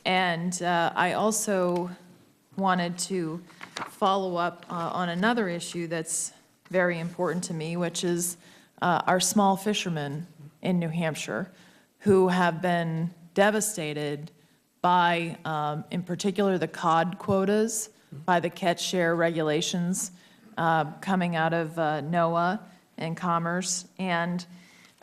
And I also wanted to follow up on another issue that's very important to me, which is our small fishermen in New Hampshire who have been devastated by, in particular, the cod quotas, by the catch share regulations coming out of NOAA and Commerce. And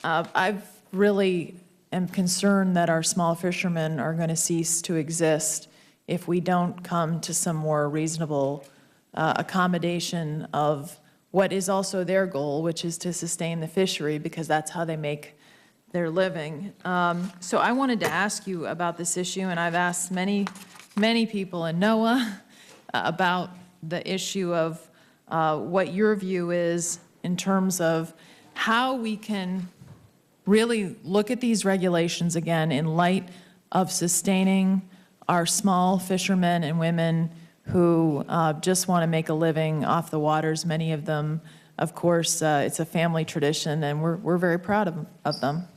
I've really am concerned that our small fishermen are going to cease to exist if we don't come to some more reasonable accommodation of what is also their goal, which is to sustain the fishery, because that's how they make their living. So I wanted to ask you about this issue, and I've asked many people in NOAA about the issue of what your view is in terms of how we can really look at these regulations again in light of sustaining our small fishermen and women who just want to make a living off the waters. Many of them, of course, it's a family tradition, and we're very proud of them.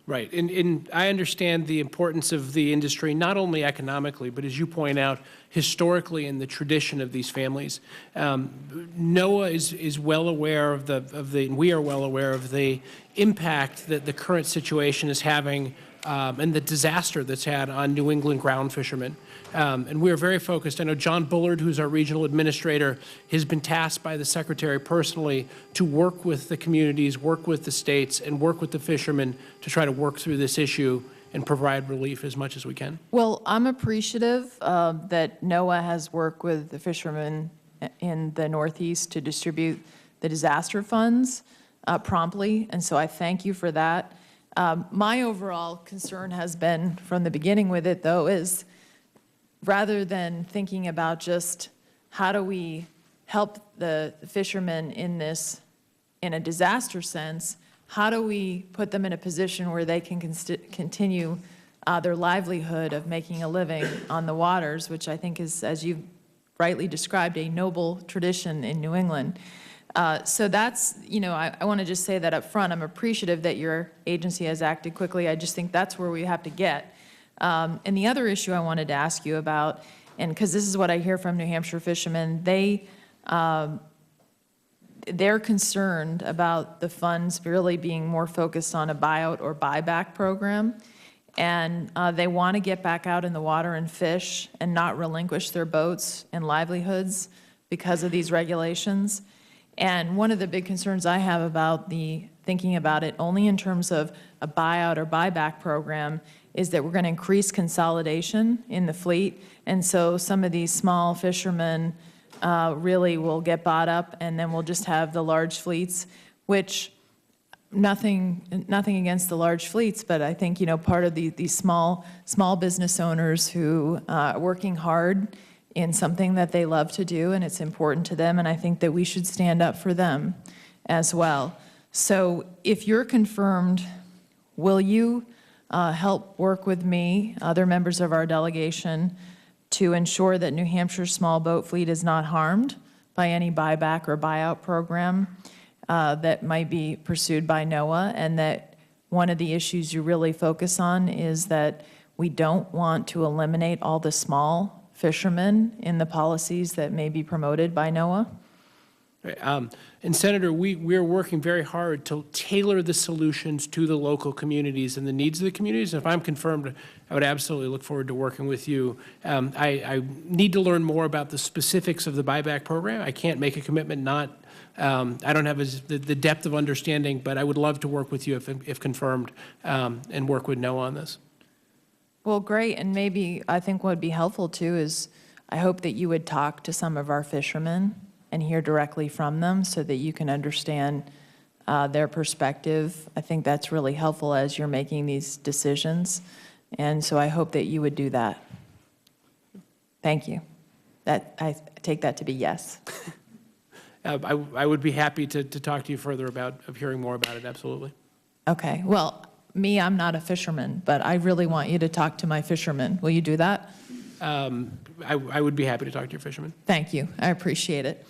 Right, and I understand the importance of the industry, not only economically, but as you point out, historically in the tradition of these families. NOAA is well aware of and we are well aware of the impact that the current situation is having and the disaster that's had on New England ground fishermen. And we are very focused. I know John Bullard, who's our regional administrator, has been tasked by the Secretary personally to work with the communities, work with the states, and work with the fishermen to try to work through this issue and provide relief as much as we can. Well, I'm appreciative that NOAA has worked with the fishermen in the Northeast to distribute the disaster funds promptly, and so I thank you for that. My overall concern has been from the beginning with it, though, is rather than thinking about just how do we help the fishermen in a disaster sense, how do we put them in a position where they can continue their livelihood of making a living on the waters, which I think is, as you've rightly described, a noble tradition in New England. So that's, I want to just say that up front. I'm appreciative that your agency has acted quickly. I just think that's where we have to get. And the other issue I wanted to ask you about, and because this is what I hear from New Hampshire fishermen, they're concerned about the funds really being more focused on a buyout or buyback program. And they want to get back out in the water and fish and not relinquish their boats and livelihoods because of these regulations. And one of the big concerns I have about thinking about it only in terms of a buyout or buyback program is that we're going to increase consolidation in the fleet. And so some of these small fishermen really will get bought up, and then we'll just have the large fleets, which nothing against the large fleets, but I think, part of these small business owners who are working hard in something that they love to do, and it's important to them, and I think that we should stand up for them as well. So if you're confirmed, will you help work with me, other members of our delegation, to ensure that New Hampshire's small boat fleet is not harmed by any buyback or buyout program that might be pursued by NOAA, and that one of the issues you really focus on is that we don't want to eliminate all the small fishermen in the policies that may be promoted by NOAA? And Senator, we're working very hard to tailor the solutions to the local communities and the needs of the communities. And if I'm confirmed, I would absolutely look forward to working with you. I need to learn more about the specifics of the buyback program. I can't make a commitment, I don't have the depth of understanding, but I would love to work with you if confirmed and work with NOAA on this. Well, great, and maybe I think what would be helpful too is I hope that you would talk to some of our fishermen and hear directly from them so that you can understand their perspective. I think that's really helpful as you're making these decisions, and so I hope that you would do that. Thank you. I take that to be yes. I would be happy to talk to you further about hearing more about it, absolutely. Okay, well, I'm not a fisherman, but I really want you to talk to my fishermen. Will you do that? I would be happy to talk to your fishermen. Thank you. I appreciate it.